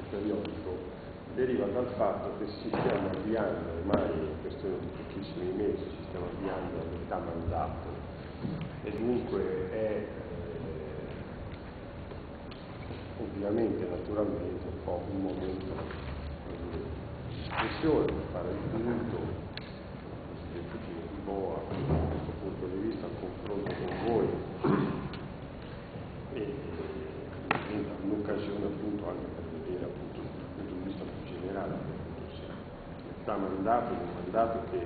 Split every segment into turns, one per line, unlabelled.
periodico deriva dal fatto che si stiamo avviando, ormai in questione di pochissimi mesi, ci stiamo avviando a metà mandato e dunque è ovviamente, naturalmente, un po' un momento di discussione per fare il punto, il Presidente di Boa, da questo punto di vista, il confronto con voi e un'occasione appunto anche per vedere appunto dal punto di vista più generale appunto sia metà mandato, un mandato che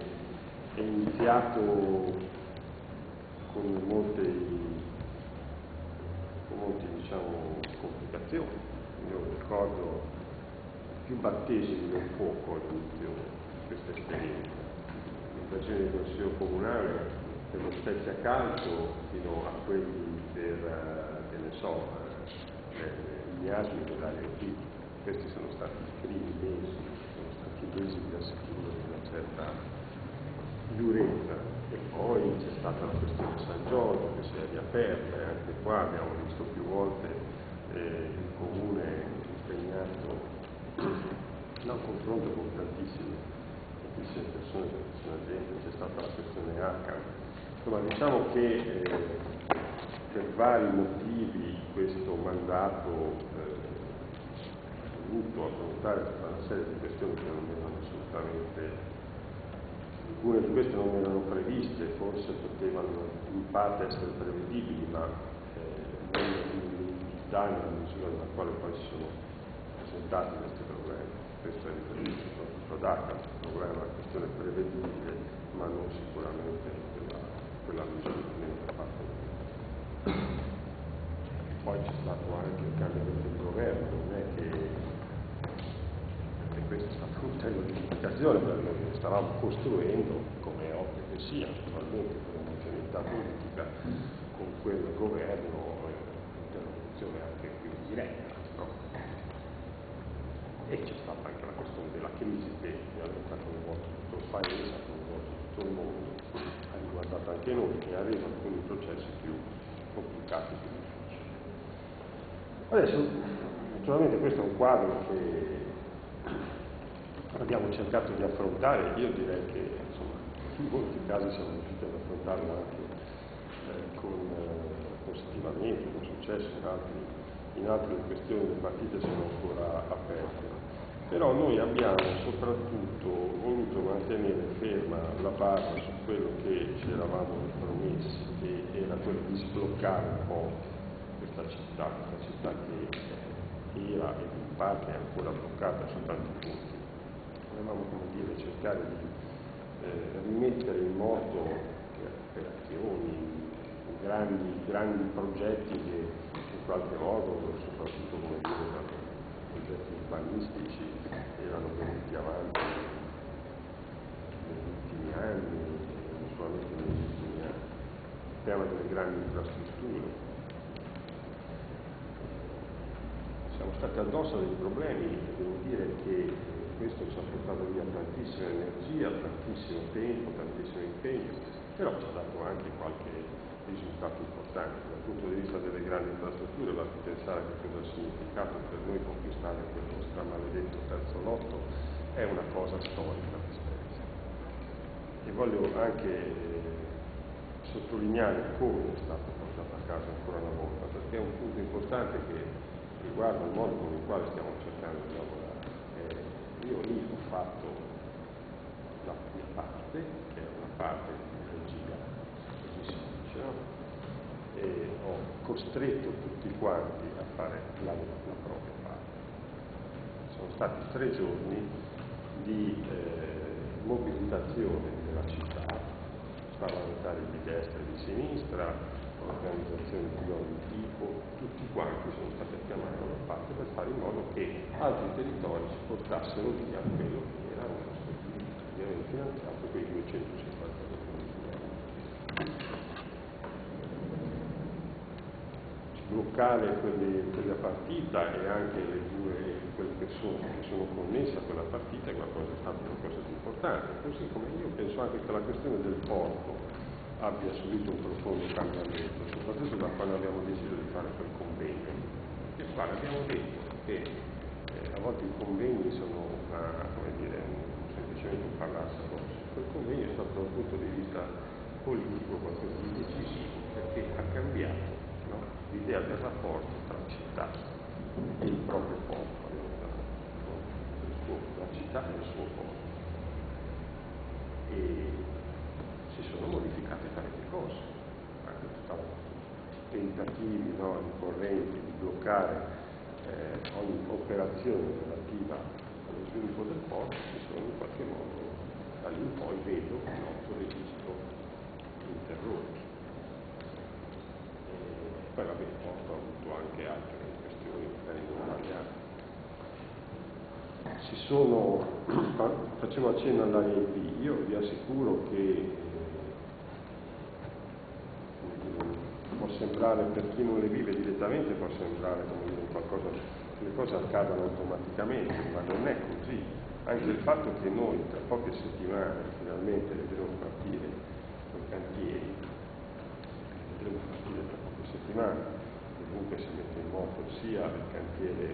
è iniziato con molte diciamo complicazioni. Io ricordo più battesimi del fuoco all'inizio di questa esperienza, l'invasione del Consiglio Comunale per lo Spezia Calcio fino a quelli per che ne so i miasmi dell'area qui. Questi sono stati i primi mesi, sono stati mesi di assicuro di una certa durezza. E poi c'è stata la questione San Giorgio che si è riaperta e anche qua abbiamo visto più volte il Comune impegnato da un confronto con tantissime persone, tantissima gente. C'è stata la questione H. Insomma, diciamo che per vari motivi questo mandato ha dovuto affrontare tutta una serie di questioni che non erano assolutamente. Alcune di queste non erano previste, forse potevano in parte essere prevedibili, ma non nell'entità e nella misura nella quale poi si sono presentati questi problemi. Questo è riferito soprattutto ad H, il problema è una questione prevedibile, ma non sicuramente quella misura che fatto. Poi c'è stato anche il cambiamento di governo, non è che questo è stato un tema di comunicazione, perché noi stavamo costruendo, come è ovvio che sia, naturalmente con un'omogeneità politica, con quel governo un'interlocuzione anche più diretta, no? E c'è stata anche la questione della crisi che ovviamente ha coinvolto tutto il paese, ha coinvolto tutto il mondo, ha riguardato anche noi e arriva alcuni processi più complicati, più difficili. Adesso, naturalmente questo è un quadro che abbiamo cercato di affrontare. Io direi che insomma, in molti casi siamo riusciti ad affrontarlo anche positivamente, con successo. In altre questioni le partite sono ancora aperte, però noi abbiamo soprattutto voluto mantenere ferma la base su quello che ci eravamo promessi, che era quello di sbloccare un po' questa città che era e in parte è ancora bloccata su tanti punti. Volevamo, come dire, cercare di rimettere in moto operazioni, grandi progetti che in qualche modo, soprattutto come dire, da progetti urbanistici, erano venuti avanti negli ultimi anni, non solamente negli ultimi anni. Il tema delle grandi infrastrutture. Siamo stati addosso dei problemi, devo dire che questo ci ha portato via tantissima energia, tantissimo tempo, tantissimo impegno, però ci ha dato anche qualche risultato importante. Dal punto di vista delle grandi infrastrutture, basta pensare che cosa ha significato per noi conquistare quello stramaledetto terzo lotto, è una cosa storica di Spezia. E voglio anche sottolineare come è stato portato a casa ancora una volta, perché è un punto importante che riguarda il modo con il quale stiamo cercando di lavorare. Io lì ho fatto la mia parte, che è una parte di regia, così si dice, no? E ho costretto tutti quanti a fare la propria parte. Sono stati 3 giorni di mobilitazione della città, parlamentari di destra e di sinistra, organizzazioni di ogni tipo, tutti quanti sono stati a chiamare da una parte per fare in modo che altri territori si portassero via quello che era il nostro diritto di aver finanziato quei 250 milioni di euro. Sbloccare quella partita e anche quelle persone che sono connesse a quella partita è stata una cosa di importante, così come io penso anche che la questione del porto abbia subito un profondo cambiamento, soprattutto da quando abbiamo deciso di fare quel convegno, che qua abbiamo detto che a volte i convegni sono semplicemente un parlarsi addosso. Quel convegno è stato dal punto di vista politico qualcosa di decisivo, perché ha cambiato, no, l'idea del rapporto tra la città e il proprio popolo, la città e il suo popolo. E si sono modificate parecchie cose, anche tentativi, no, ricorrenti di bloccare ogni operazione relativa allo sviluppo del porto si sono in qualche modo, da lì in poi vedo un noto registro interrotti. Poi vabbè, il porto ha avuto anche altre questioni, magari non parliamo. Facevo accenno all'AIP, io vi assicuro che può sembrare, per chi non le vive direttamente, può sembrare come dire qualcosa, le cose accadano automaticamente, ma non è così. Anche il fatto che noi tra poche settimane finalmente vedremo partire i cantieri, vedremo partire tra poche settimane, e comunque si mette in moto sia il cantiere delle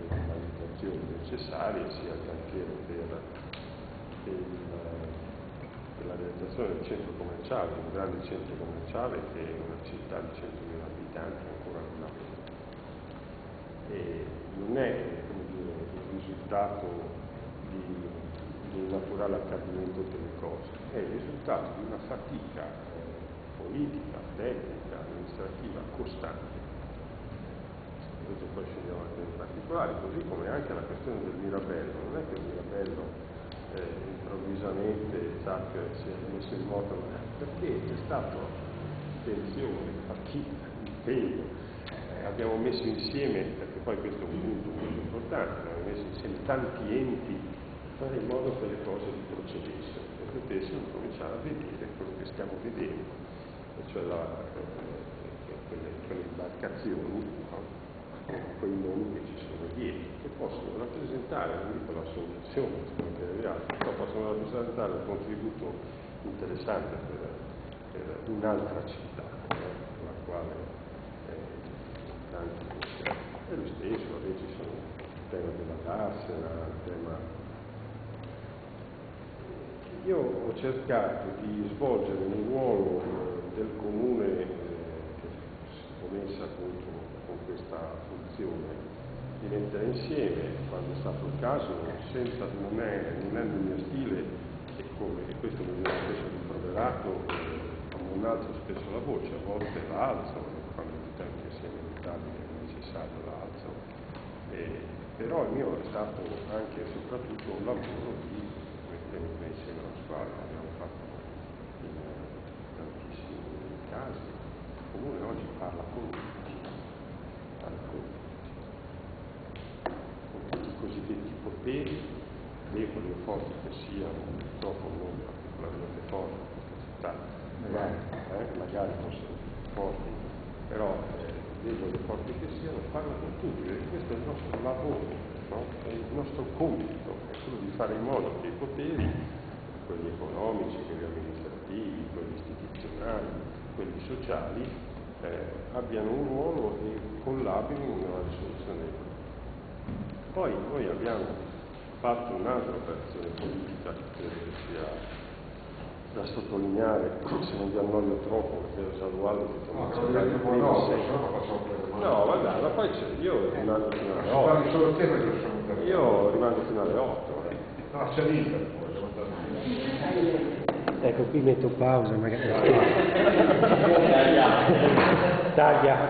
realizzazioni necessarie, sia il cantiere la realizzazione del centro commerciale, un grande centro commerciale che è una città di 100.000 abitanti ancora non ha. E non è, come dire, il risultato di un naturale accadimento delle cose, è il risultato di una fatica politica, tecnica, amministrativa costante. Invece poi scendiamo anche in particolare, così come anche la questione del Mirabello. Non è che il Mirabello improvvisamente si è messo in moto, perché c'è stata attenzione, fatica, impegno, abbiamo messo insieme, perché poi questo è un punto molto importante, abbiamo messo insieme tanti enti per fare in modo che le cose procedessero e potessero cominciare a vedere quello che stiamo vedendo, cioè quelle imbarcazioni, no? Quei nomi che ci sono dietro, che possono rappresentare, non dico la soluzione, però possono rappresentare un contributo interessante per un'altra città, la quale è lo stesso, vabbè, ci sono il tema della darsena, il tema. Io ho cercato di svolgere un ruolo del comune che si ponesse appunto con questa funzione, di mettere insieme, quando è stato il caso, non è nel mio stile, e questo mi viene spesso rimproverato, non alzo spesso la voce, a volte la alzo, quando ritengo che sia inevitabile e necessario la alzo, però il mio è stato anche e soprattutto un lavoro di mettere insieme la squadra, l'abbiamo fatto in tantissimi casi. Il comune oggi parla con tutti, con tutti i cosiddetti poteri, deboli o forti che siano, purtroppo non particolarmente forti in questa città, magari fossero forti, però deboli o forti che siano, parla con tutti, perché questo è il nostro lavoro, no? È il nostro compito, è quello di fare in modo che i poteri, quelli economici, quelli amministrativi, quelli istituzionali, quelli sociali, abbiano un ruolo e collabino nella risoluzione dei problemi. Poi noi abbiamo fatto un'altra operazione politica che credo che sia da sottolineare, se non vi annoio troppo, perché Salualdo ti no, vabbè, ma poi io rimango fino alle 8. Io rimango fino alle 8.
No, c'è l'Inter.
Ecco, qui metto pausa, magari. Taglia.